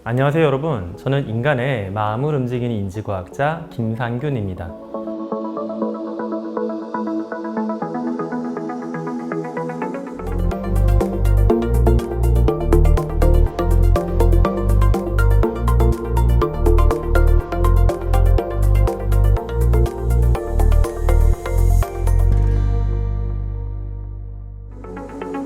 안녕하세요 여러분. 저는 인간의 마음을 움직이는 인지과학자 김상균입니다.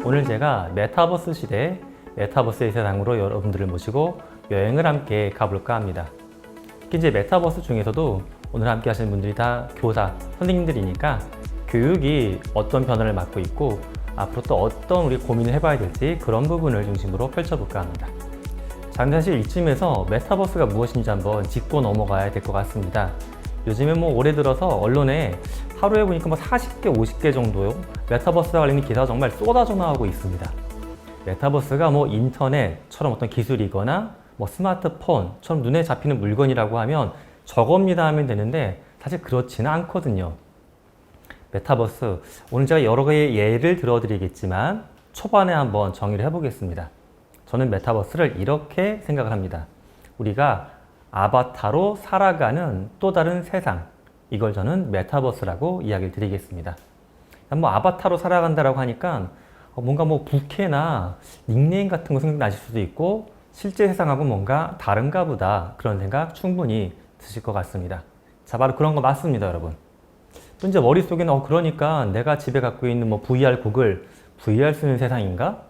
오늘 제가 메타버스 시대, 메타버스의 세상으로 여러분들을 모시고 여행을 함께 가볼까 합니다. 특히 이제 메타버스 중에서도 오늘 함께 하시는 분들이 다 교사, 선생님들이니까 교육이 어떤 변화를 맞고 있고 앞으로 또 어떤 우리 고민을 해봐야 될지 그런 부분을 중심으로 펼쳐볼까 합니다. 자, 근데 사실 이쯤에서 메타버스가 무엇인지 한번 짚고 넘어가야 될 것 같습니다. 요즘에 올해 들어서 언론에 하루에 보니까 40개, 50개 정도요 메타버스와 관련된 기사가 정말 쏟아져 나오고 있습니다. 메타버스가 인터넷처럼 어떤 기술이거나 스마트폰처럼 눈에 잡히는 물건이라고 하면 저겁니다 하면 되는데 사실 그렇지는 않거든요. 메타버스, 오늘 제가 여러 개의 예를 들어드리겠지만 초반에 한번 정의를 해보겠습니다. 저는 메타버스를 이렇게 생각을 합니다. 우리가 아바타로 살아가는 또 다른 세상, 이걸 저는 메타버스라고 이야기를 드리겠습니다. 아바타로 살아간다라고 하니까 뭔가 부캐나 닉네임 같은 거 생각나실 수도 있고 실제 세상하고 뭔가 다른가 보다 그런 생각 충분히 드실 것 같습니다. 자, 바로 그런 거 맞습니다, 여러분. 또 이제 머릿속에는 그러니까 내가 집에 갖고 있는 VR 고글, VR 쓰는 세상인가?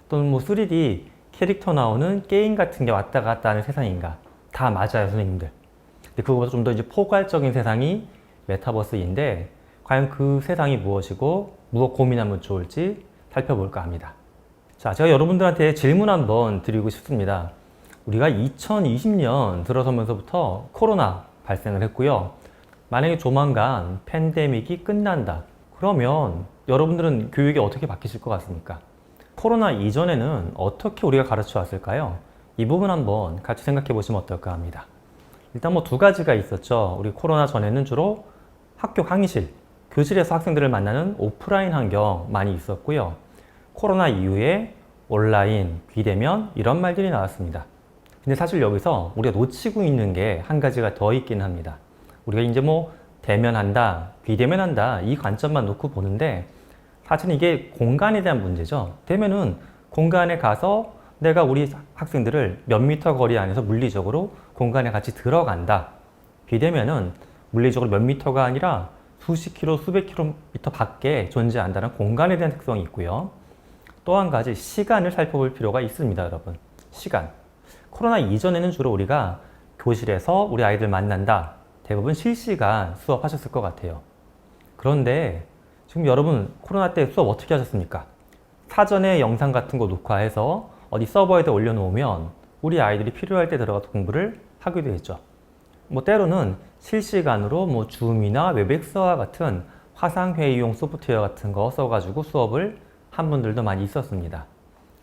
또는 3D 캐릭터 나오는 게임 같은 게 왔다 갔다 하는 세상인가? 다 맞아요, 선생님들. 근데 그거보다 좀 더 이제 포괄적인 세상이 메타버스인데 과연 그 세상이 무엇이고 무엇 고민하면 좋을지 살펴볼까 합니다. 자, 제가 여러분들한테 질문 한번 드리고 싶습니다. 우리가 2020년 들어서면서부터 코로나 발생을 했고요. 만약에 조만간 팬데믹이 끝난다. 그러면 여러분들은 교육이 어떻게 바뀌실 것 같습니까? 코로나 이전에는 어떻게 우리가 가르쳐 왔을까요? 이 부분 한번 같이 생각해 보시면 어떨까 합니다. 일단 두 가지가 있었죠. 우리 코로나 전에는 주로 학교 강의실, 교실에서 학생들을 만나는 오프라인 환경 많이 있었고요. 코로나 이후에 온라인, 비대면 이런 말들이 나왔습니다. 근데 사실 여기서 우리가 놓치고 있는 게 한 가지가 더 있긴 합니다. 우리가 이제 대면한다, 비대면한다 이 관점만 놓고 보는데 사실은 이게 공간에 대한 문제죠. 대면은 공간에 가서 내가 우리 학생들을 몇 미터 거리 안에서 물리적으로 공간에 같이 들어간다. 비대면은 물리적으로 몇 미터가 아니라 수십 킬로, 수백 킬로미터 밖에 존재한다는 공간에 대한 특성이 있고요. 또 한 가지 시간을 살펴볼 필요가 있습니다, 여러분. 시간. 코로나 이전에는 주로 우리가 교실에서 우리 아이들 만난다. 대부분 실시간 수업하셨을 것 같아요. 그런데 지금 여러분 코로나 때 수업 어떻게 하셨습니까? 사전에 영상 같은 거 녹화해서 어디 서버에다 올려놓으면 우리 아이들이 필요할 때 들어가서 공부를 하기도 했죠. 때로는 실시간으로 줌이나 웹엑스와 같은 화상회의용 소프트웨어 같은 거 써가지고 수업을 한 분들도 많이 있었습니다.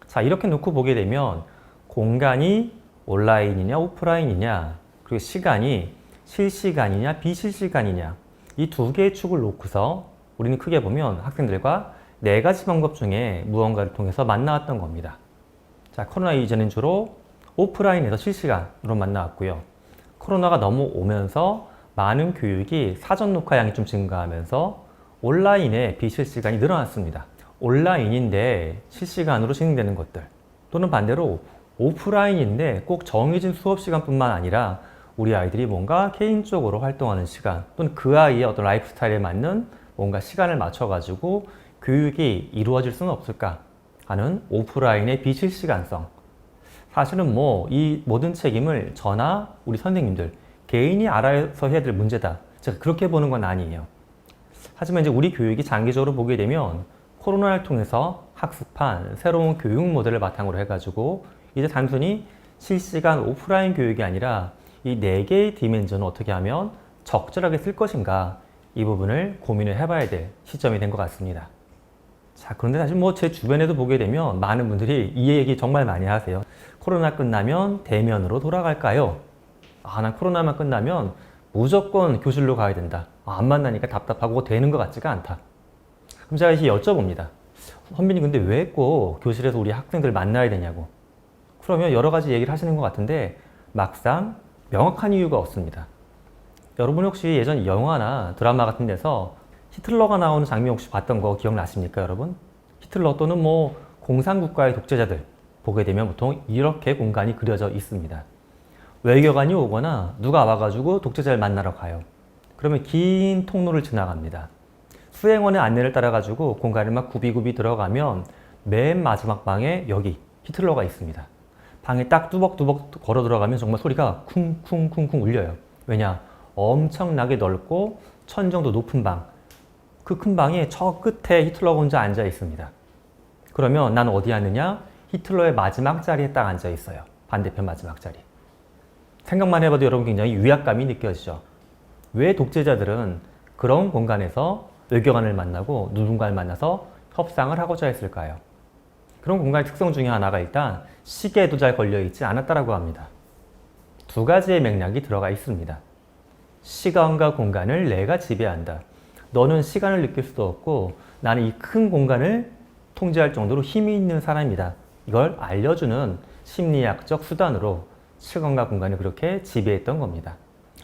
자, 이렇게 놓고 보게 되면 공간이 온라인이냐 오프라인이냐 그리고 시간이 실시간이냐 비실시간이냐 이 두 개의 축을 놓고서 우리는 크게 보면 학생들과 네 가지 방법 중에 무언가를 통해서 만나왔던 겁니다. 자, 코로나 이전엔 주로 오프라인에서 실시간으로 만나왔고요. 코로나가 넘어오면서 많은 교육이 사전 녹화량이 좀 증가하면서 온라인에 비실시간이 늘어났습니다. 온라인인데 실시간으로 진행되는 것들 또는 반대로 오프라인인데 꼭 정해진 수업 시간뿐만 아니라 우리 아이들이 뭔가 개인적으로 활동하는 시간 또는 그 아이의 어떤 라이프 스타일에 맞는 뭔가 시간을 맞춰가지고 교육이 이루어질 수는 없을까 하는 오프라인의 비실시간성. 사실은 이 모든 책임을 저나 우리 선생님들 개인이 알아서 해야 될 문제다. 제가 그렇게 보는 건 아니에요. 하지만 이제 우리 교육이 장기적으로 보게 되면 코로나를 통해서 학습한 새로운 교육 모델을 바탕으로 해가지고 이제 단순히 실시간 오프라인 교육이 아니라 이 네 개의 디멘전을 어떻게 하면 적절하게 쓸 것인가 이 부분을 고민을 해봐야 될 시점이 된 것 같습니다. 자, 그런데 사실 제 주변에도 보게 되면 많은 분들이 이 얘기 정말 많이 하세요. 코로나 끝나면 대면으로 돌아갈까요? 난 코로나만 끝나면 무조건 교실로 가야 된다. 안 만나니까 답답하고 되는 것 같지가 않다. 그럼 제가 이제 여쭤봅니다. 선배님 근데 왜 꼭 교실에서 우리 학생들 만나야 되냐고. 그러면 여러 가지 얘기를 하시는 것 같은데 막상 명확한 이유가 없습니다. 여러분 혹시 예전 영화나 드라마 같은 데서 히틀러가 나오는 장면 혹시 봤던 거 기억나십니까, 여러분? 히틀러 또는 뭐 공산국가의 독재자들 보게 되면 보통 이렇게 공간이 그려져 있습니다. 외교관이 오거나 누가 와가지고 독재자를 만나러 가요. 그러면 긴 통로를 지나갑니다. 수행원의 안내를 따라가지고 공간을 막 굽이굽이 들어가면 맨 마지막 방에 여기 히틀러가 있습니다. 방에 딱 뚜벅뚜벅 걸어 들어가면 정말 소리가 쿵쿵쿵쿵 울려요. 왜냐? 엄청나게 넓고 천정도 높은 방. 그 큰 방에 저 끝에 히틀러가 혼자 앉아 있습니다. 그러면 난 어디 앉느냐? 히틀러의 마지막 자리에 딱 앉아 있어요. 반대편 마지막 자리. 생각만 해봐도 여러분 굉장히 위압감이 느껴지죠. 왜 독재자들은 그런 공간에서 외교관을 만나고 누군가를 만나서 협상을 하고자 했을까요? 그런 공간의 특성 중에 하나가 일단 시계에도 잘 걸려있지 않았다고 합니다. 두 가지의 맥락이 들어가 있습니다. 시간과 공간을 내가 지배한다. 너는 시간을 느낄 수도 없고 나는 이 큰 공간을 통제할 정도로 힘이 있는 사람이다. 이걸 알려주는 심리학적 수단으로 시간과 공간을 그렇게 지배했던 겁니다.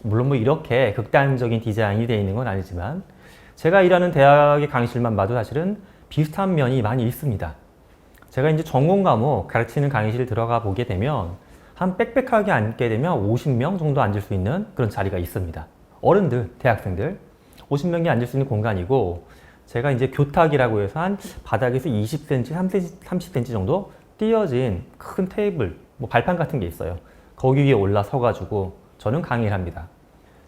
물론 뭐 이렇게 극단적인 디자인이 되어 있는 건 아니지만 제가 일하는 대학의 강의실만 봐도 사실은 비슷한 면이 많이 있습니다. 제가 이제 전공 과목 가르치는 강의실 들어가 보게 되면 한 빽빽하게 앉게 되면 50명 정도 앉을 수 있는 그런 자리가 있습니다. 어른들, 대학생들 50명이 앉을 수 있는 공간이고 제가 이제 교탁이라고 해서 한 바닥에서 20cm, 30cm 정도 띄어진 큰 테이블, 뭐 발판 같은 게 있어요. 거기 위에 올라서가지고 저는 강의를 합니다.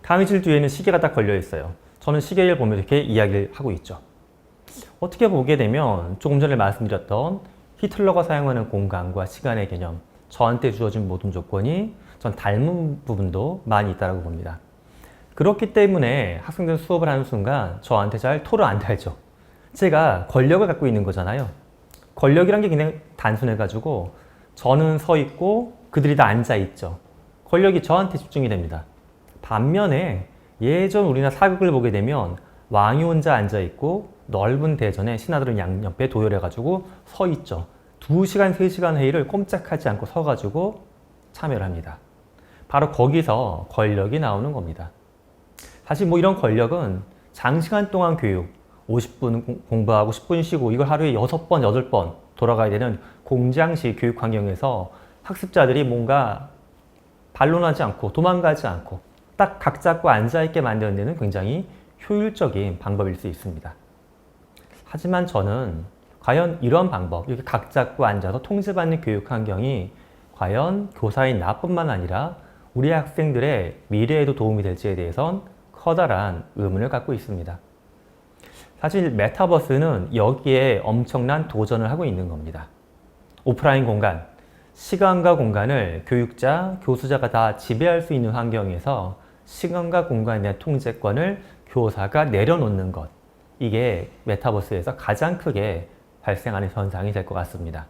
강의실 뒤에는 시계가 딱 걸려 있어요. 저는 시계를 보면 이렇게 이야기를 하고 있죠. 어떻게 보게 되면 조금 전에 말씀드렸던 히틀러가 사용하는 공간과 시간의 개념, 저한테 주어진 모든 조건이 전 닮은 부분도 많이 있다고 봅니다. 그렇기 때문에 학생들 수업을 하는 순간 저한테 잘 토를 안 달죠. 제가 권력을 갖고 있는 거잖아요. 권력이란 게 그냥 단순해가지고 저는 서 있고 그들이 다 앉아 있죠. 권력이 저한테 집중이 됩니다. 반면에 예전 우리나라 사극을 보게 되면 왕이 혼자 앉아 있고 넓은 대전에 신하들은 양옆에 도열해가지고 서 있죠. 2시간, 3시간 회의를 꼼짝하지 않고 서가지고 참여를 합니다. 바로 거기서 권력이 나오는 겁니다. 사실 뭐 이런 권력은 장시간 동안 교육, 50분 공부하고 10분 쉬고 이걸 하루에 6번, 8번 돌아가야 되는 공장식 교육 환경에서 학습자들이 뭔가 반론하지 않고 도망가지 않고 딱 각 잡고 앉아있게 만드는 데는 굉장히 효율적인 방법일 수 있습니다. 하지만 저는 과연 이런 방법, 이렇게 각 잡고 앉아서 통제받는 교육 환경이 과연 교사인 나뿐만 아니라 우리 학생들의 미래에도 도움이 될지에 대해선 커다란 의문을 갖고 있습니다. 사실 메타버스는 여기에 엄청난 도전을 하고 있는 겁니다. 오프라인 공간, 시간과 공간을 교육자, 교수자가 다 지배할 수 있는 환경에서 시간과 공간에 대한 통제권을 교사가 내려놓는 것. 이게 메타버스에서 가장 크게 발생하는 현상이 될 것 같습니다.